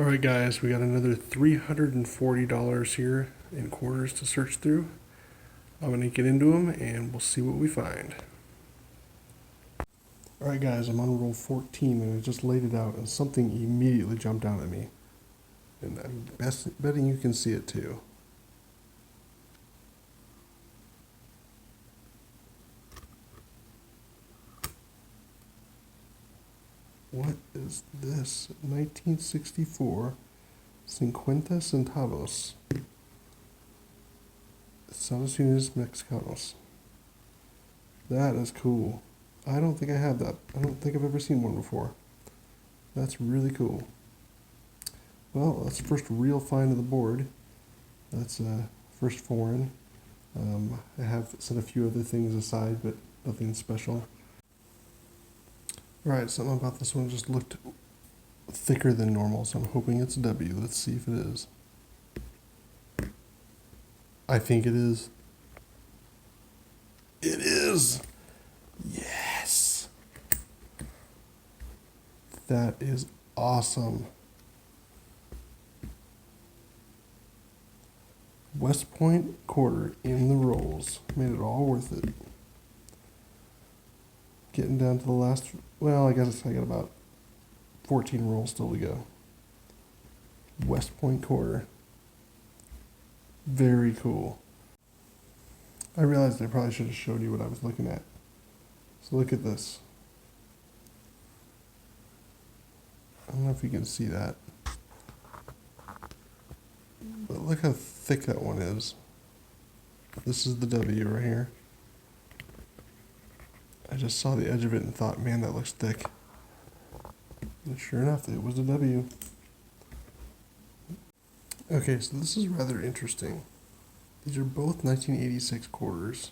Alright guys, we got another $340 here in quarters to search through. I'm going to get into them and we'll see what we find. Alright guys, I'm on roll 14 and I just laid it out and something immediately jumped out at me. And I'm betting you can see it too. What is this? 1964 50 centavos. Estados Unidos Mexicanos. That is cool. I don't think I have that. I don't think I've ever seen one before. That's really cool. Well, that's the first real find of the board. That's first foreign. I have set a few other things aside, but nothing special. Alright, something about this one just looked thicker than normal, so I'm hoping it's a W. Let's see if it is. I think it is. It is! Yes! That is awesome. West Point quarter in the rolls. Made it all worth it. Getting down to the last, well, I guess I got about 14 rolls still to go. West Point quarter. Very cool. I realized I probably should have showed you what I was looking at. So look at this. I don't know if you can see that. But look how thick that one is. This is the W right here. I just saw the edge of it and thought, man, that looks thick. And sure enough, it was a W. Okay, so this is rather interesting. These are both 1986 quarters.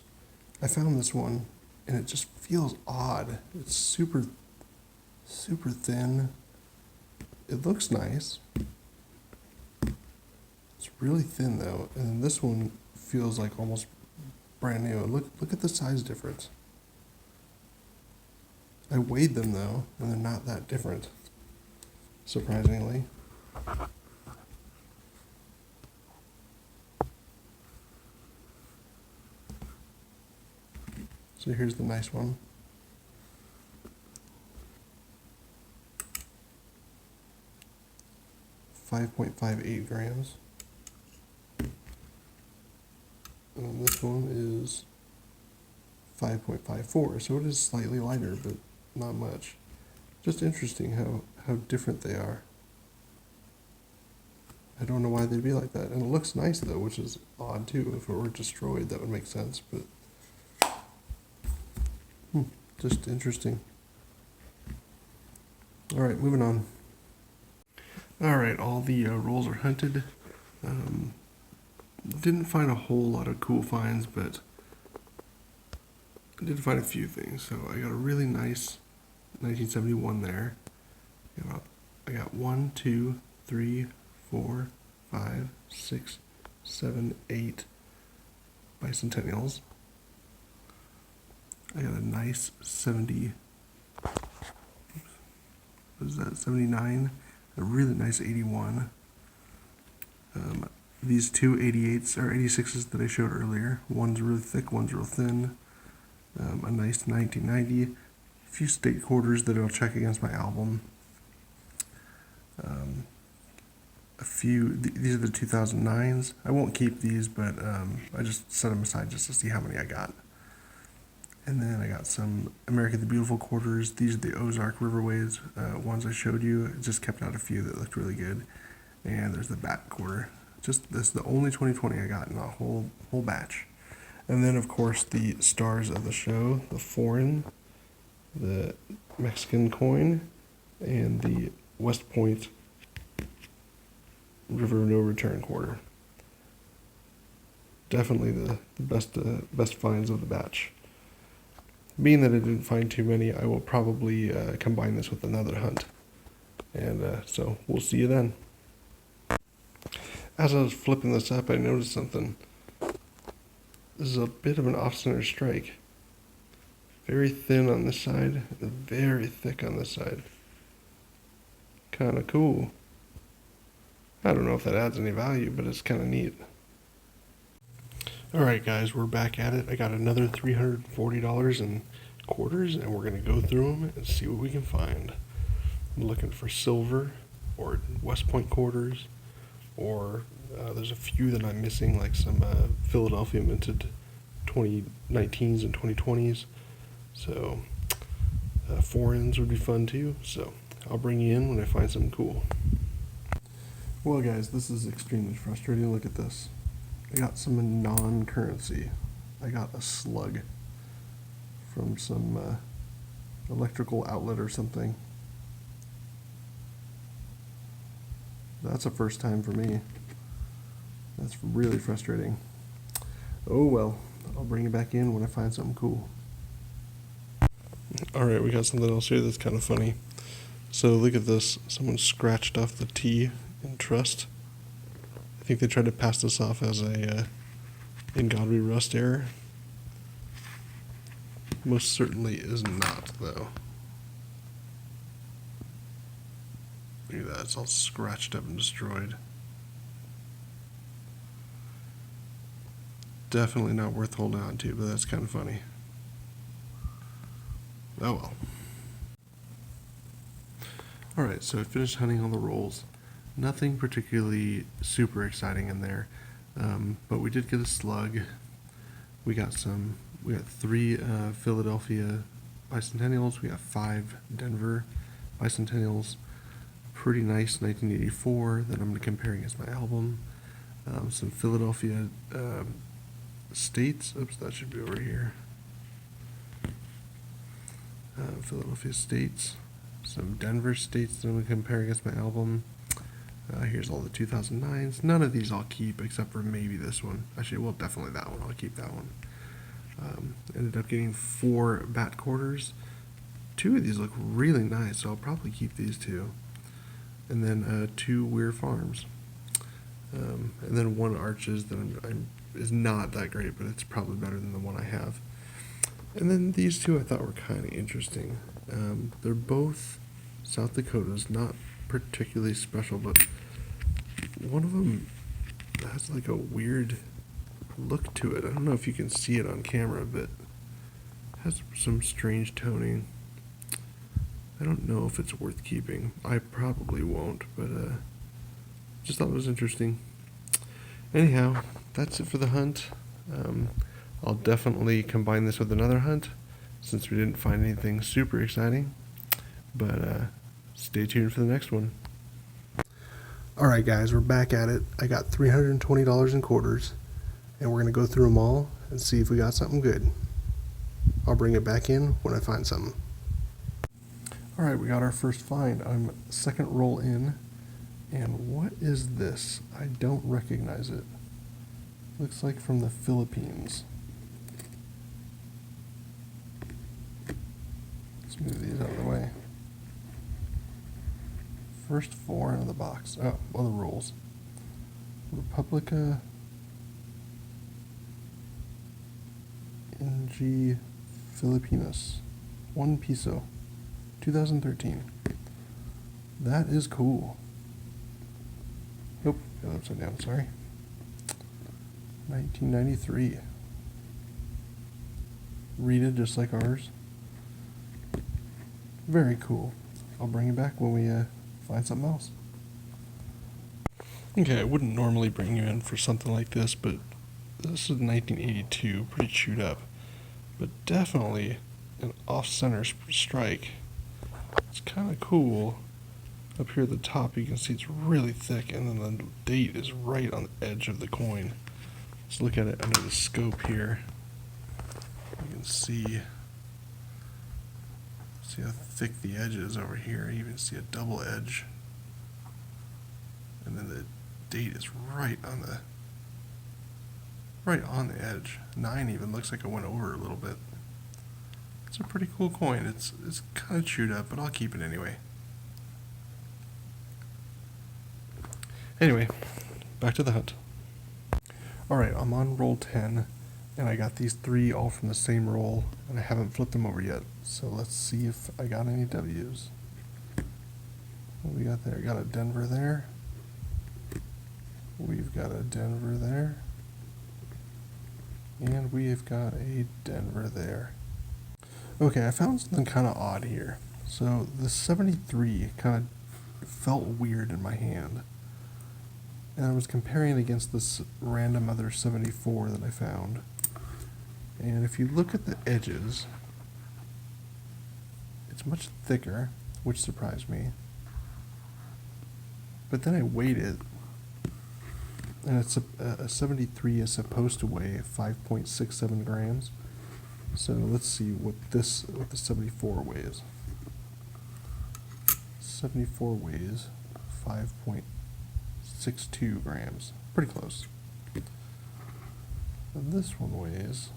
I found this one, and it just feels odd. It's super thin. It looks nice. It's really thin though, and this one feels like almost brand new. Look at the size difference. I weighed them though, and they're not that different, surprisingly. So here's the nice one. .58 grams. And this one is 5.54, so it is slightly lighter, but not much. Just interesting how different they are. I don't know why they'd be like that. And it looks nice though, which is odd too. If it were destroyed, that would make sense, but just interesting. Alright, moving on. Alright, all the rolls are hunted. Didn't find a whole lot of cool finds, but I did find a few things. So I got a really nice 1971 there. I got 1, 2, 3, 4, 5, 6, 7, 8 bicentennials. I got a nice 70, what is that, 79, a really nice 81. These two 88s or 86s that I showed earlier. One's really thick, one's real thin. A nice 1990. A few state quarters that I'll check against my album. A few, these are the 2009s. I won't keep these, but I just set them aside just to see how many I got. And then I got some America the Beautiful quarters. These are the Ozark Riverways ones I showed you. I just kept out a few that looked really good. And there's the Bat quarter. Just this is the only 2020 I got in a whole batch. And then of course the stars of the show, the foreign, the Mexican coin, and the West Point River No Return quarter. Definitely the best finds of the batch. Being that I didn't find too many, I will probably combine this with another hunt. And so we'll see you then. As I was flipping this up, I noticed something. This is a bit of an off-center strike. Very thin on this side, and very thick on this side. Kinda cool. I don't know if that adds any value, but it's kind of neat. Alright guys, we're back at it. I got another $340 in quarters, and we're going to go through them and see what we can find. I'm looking for silver, or West Point quarters, or there's a few that I'm missing, like some Philadelphia minted 2019s and 2020s. So foreigns would be fun too, so I'll bring you in when I find something cool. Well guys, this is extremely frustrating. Look at this. I got some non-currency. I got a slug from some electrical outlet or something. That's a first time for me. That's really frustrating. Oh well, I'll bring it back in when I find something cool. Alright, we got something else here that's kind of funny. So look at this. Someone scratched off the T in trust. I think they tried to pass this off as a in God We Rust error. Most certainly is not, though. Look at that, it's all scratched up and destroyed. Definitely not worth holding on to, but that's kind of funny. Oh well. Alright, so I finished hunting all the rolls. Nothing particularly super exciting in there, but we did get a slug. We got 3 Philadelphia bicentennials. We got 5 Denver bicentennials. Pretty nice 1984 that I'm comparing as my album. Some Philadelphia states. Oops, that should be over here. Philadelphia states. Some Denver states that I'm comparing as my album. Here's all the 2009s. None of these I'll keep except for maybe this one. Actually, well, definitely that one. I'll keep that one. Ended up getting 4 bat quarters. 2 of these look really nice, so I'll probably keep these 2. And then 2 Weir Farms. And then 1 Arches that is not that great, but it's probably better than the one I have. And then these 2 I thought were kind of interesting. They're both South Dakotas, not particularly special, but one of them has like a weird look to it. I don't know if you can see it on camera, but it has some strange toning. I don't know if it's worth keeping. I probably won't, but just thought it was interesting. Anyhow, that's it for the hunt. I'll definitely combine this with another hunt since we didn't find anything super exciting, but stay tuned for the next one. Alright guys, we're back at it. I got $320 in quarters, and we're going to go through them all and see if we got something good. I'll bring it back in when I find something. Alright, we got our first find. I'm second roll in, and what is this? I don't recognize it. Looks like from the Philippines. Let's move these out of the way. First 4 out of the box. Oh, well, the rules. Republica NG Filipinas. 1 peso. 2013. That is cool. Nope, got it upside down, sorry. 1993. Read just like ours. Very cool. I'll bring it back when we find something else. Okay, I wouldn't normally bring you in for something like this, but this is 1982, pretty chewed up. But definitely an off-center strike. It's kind of cool. Up here at the top you can see it's really thick, and then the date is right on the edge of the coin. Let's look at it under the scope here. You can see how thick the edge is over here. You even see a double edge. And then the date is right on the edge. 9 even looks like it went over a little bit. It's a pretty cool coin. It's kind of chewed up, but I'll keep it anyway. Anyway, back to the hunt. Alright, I'm on roll 10, and I got these 3 all from the same roll, and I haven't flipped them over yet. So let's see if I got any W's. What we got there? Got a Denver there. We've got a Denver there. And we've got a Denver there. Okay, I found something kind of odd here. So the 73 kind of felt weird in my hand. And I was comparing it against this random other 74 that I found. And if you look at the edges, it's much thicker, which surprised me. But then I weighed it, and it's a 73 is supposed to weigh 5.67 grams. So let's see what the 74 weighs. 74 weighs 5.62 grams. Pretty close. And this one weighs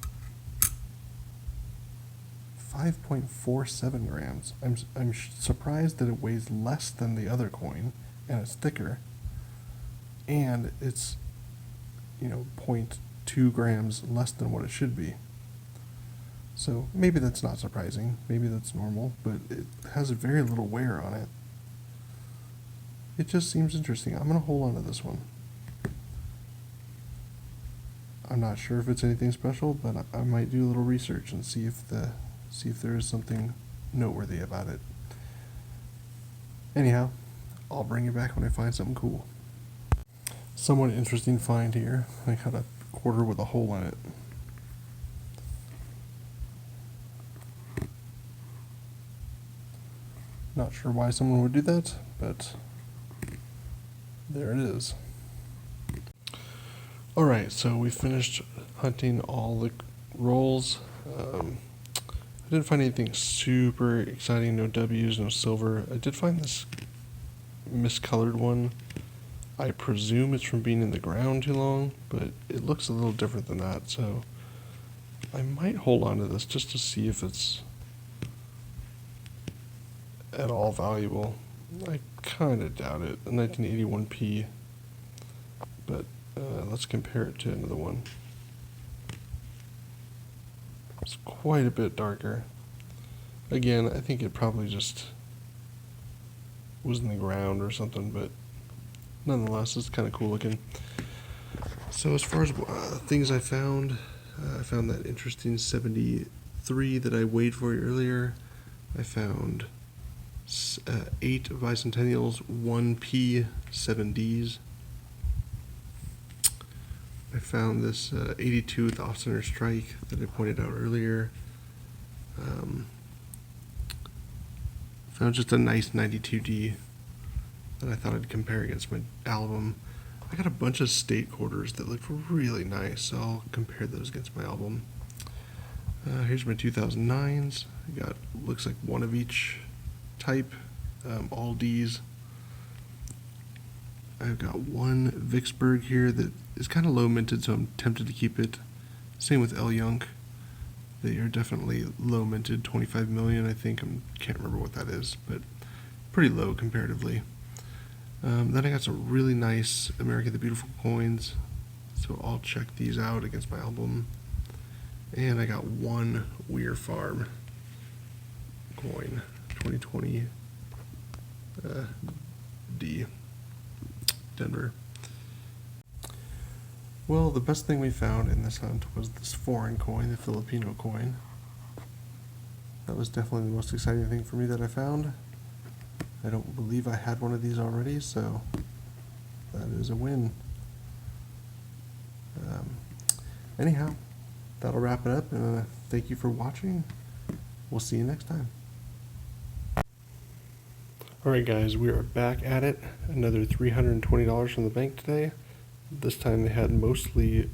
5.47 grams. I'm surprised that it weighs less than the other coin, and it's thicker, and it's 0.2 grams less than what it should be. So maybe that's not surprising, maybe that's normal, but it has very little wear on it. It just seems interesting. I'm gonna hold on to this one. I'm not sure if it's anything special, but I might do a little research and see if there is something noteworthy about it. Anyhow, I'll bring it back when I find something cool. Somewhat interesting find here. I got a quarter with a hole in it. Not sure why someone would do that, but there it is. Alright, so we finished hunting all the rolls. I didn't find anything super exciting, no W's, no silver. I did find this miscolored one. I presume it's from being in the ground too long, but it looks a little different than that, so I might hold on to this just to see if it's at all valuable. I kind of doubt it. A 1981p, but let's compare it to another one. It's quite a bit darker. Again, I think it probably just was in the ground or something, but nonetheless, it's kind of cool looking. So as far as things I found that interesting 73 that I weighed for you earlier. I found 8 bicentennials, 1P, 7Ds. I found this 82 with the off-center strike that I pointed out earlier. Found just a nice 92D that I thought I'd compare against my album. I got a bunch of state quarters that looked really nice, so I'll compare those against my album. Here's my 2009s. I got, looks like one of each type, all Ds. I've got one Vicksburg here that is kind of low minted, so I'm tempted to keep it. Same with El Yunk. They are definitely low minted, 25 million, I think. I can't remember what that is, but pretty low comparatively. Then I got some really nice America the Beautiful coins, so I'll check these out against my album. And I got one Weir Farm coin, 2020 D, Denver. Well, the best thing we found in this hunt was this foreign coin, the Filipino coin. That was definitely the most exciting thing for me that I found. I don't believe I had one of these already, so that is a win. Anyhow, that'll wrap it up, and thank you for watching. We'll see you next time. Alright guys, we are back at it. Another $320 from the bank today. This time they had mostly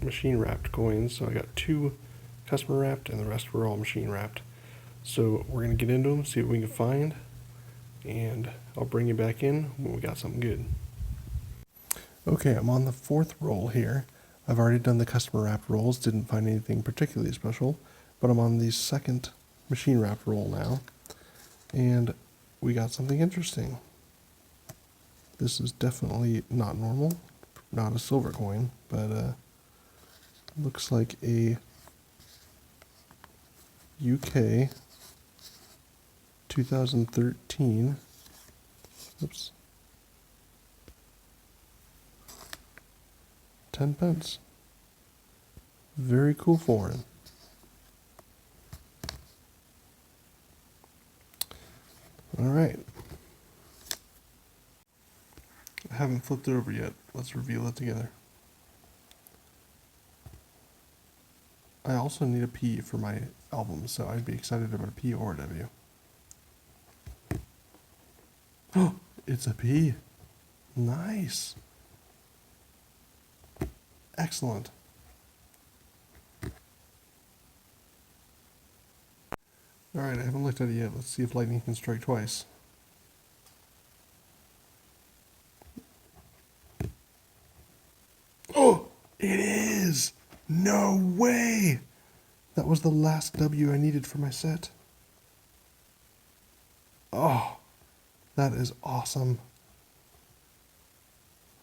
machine wrapped coins, so I got 2 customer wrapped and the rest were all machine wrapped. So we're going to get into them, see what we can find, and I'll bring you back in when we got something good. Okay, I'm on the 4th roll here. I've already done the customer wrapped rolls, didn't find anything particularly special, but I'm on the 2nd machine wrapped roll now, and we got something interesting. This is definitely not normal, not a silver coin, but looks like a UK 2013, oops, 10 pence. Very cool foreign. Alright. I haven't flipped it over yet. Let's reveal it together. I also need a P for my album, so I'd be excited about a P or a W. Oh, it's a P. Nice. Excellent. Alright, I haven't looked at it yet. Let's see if lightning can strike twice. Oh, it is! No way! That was the last W I needed for my set. Oh, that is awesome.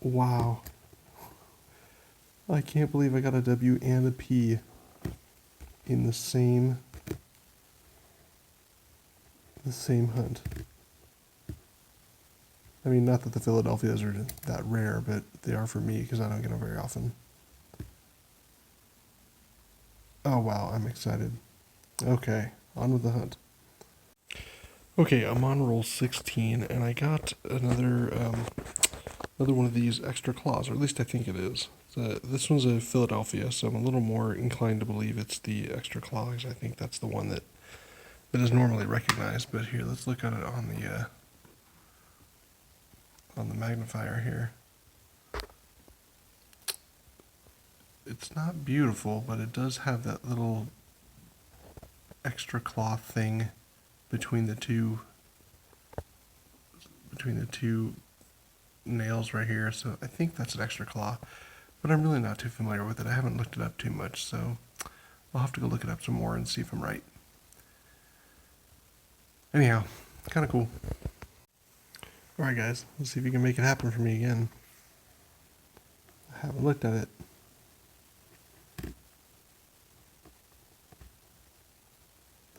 Wow. I can't believe I got a W and a P in the same hunt. I mean, not that the Philadelphias are that rare, but they are for me because I don't get them very often. Oh wow, I'm excited. Okay, on with the hunt. Okay, I'm on roll 16, and I got another one of these extra claws, or at least I think it is. This one's a Philadelphia, so I'm a little more inclined to believe it's the extra claw, because I think that's the one that is normally recognized. But here, let's look at it on the magnifier here. It's not beautiful, but it does have that little extra claw thing between the two nails right here, so I think that's an extra claw, but I'm really not too familiar with it. I haven't looked it up too much, so I'll have to go look it up some more and see if I'm right. Anyhow, kind of cool. Alright guys, let's see if you can make it happen for me again. I haven't looked at it.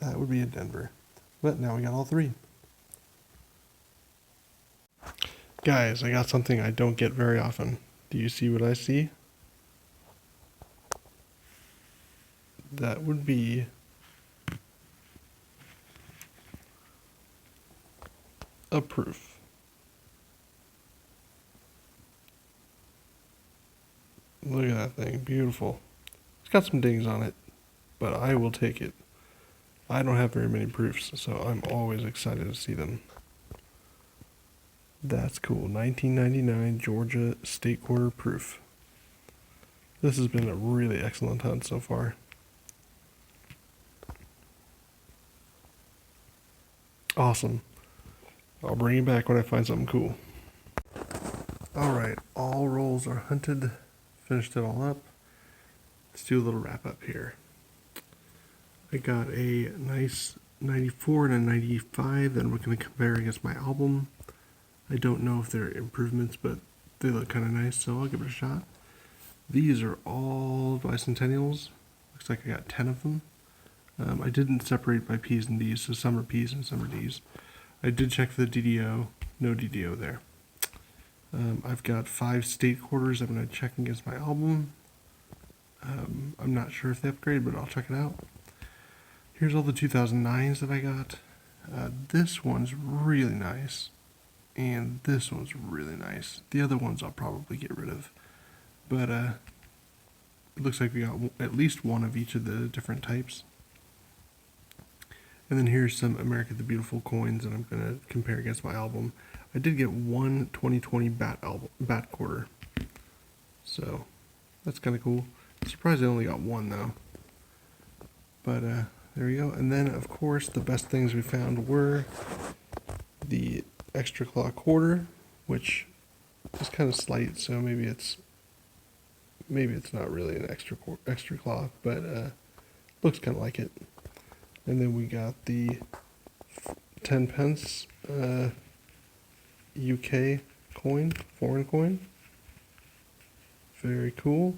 That would be a Denver. But now we got all three. Guys, I got something I don't get very often. Do you see what I see? That would be a proof. Look at that thing, beautiful. It's got some dings on it, but I will take it. I don't have very many proofs, so I'm always excited to see them. That's cool. 1999 Georgia State Quarter proof. This has been a really excellent hunt so far. Awesome. I'll bring you back when I find something cool. Alright, all rolls are hunted. Finished it all up. Let's do a little wrap up here. I got a nice 94 and a 95 that we're going to compare against my album. I don't know if they're improvements, but they look kind of nice, so I'll give it a shot. These are all bicentennials. Looks like I got 10 of them. I didn't separate by P's and D's, so some are P's and some are D's. I did check for the DDO, no DDO there. I've got 5 state quarters I'm going to check against my album. I'm not sure if they upgraded, but I'll check it out. Here's all the 2009s that I got. This one's really nice, and this one's really nice. The other ones I'll probably get rid of, but it looks like we got at least one of each of the different types. And then here's some America the Beautiful coins that I'm going to compare against my album. I did get one 2020 bat quarter, so that's kind of cool. I'm surprised I only got one though. But there we go. And then of course the best things we found were the extra claw quarter, which is kind of slight, so maybe it's not really an extra claw, but looks kind of like it. And then we got the 10 pence UK coin, foreign coin. Very cool.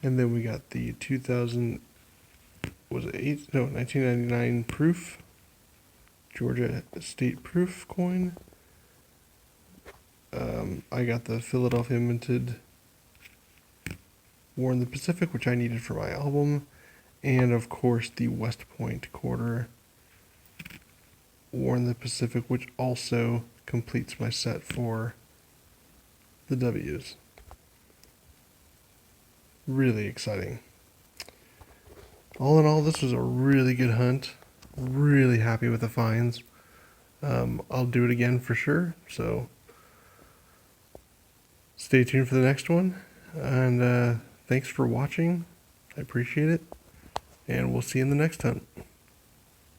And then we got the 1999 proof, Georgia State proof coin. I got the Philadelphia minted War in the Pacific, which I needed for my album, and of course the West Point quarter, War in the Pacific, which also completes my set for the W's. Really exciting. All in all, this was a really good hunt. Really happy with the finds. I'll do it again for sure, so stay tuned for the next one. And thanks for watching. I appreciate it. And we'll see you in the next hunt.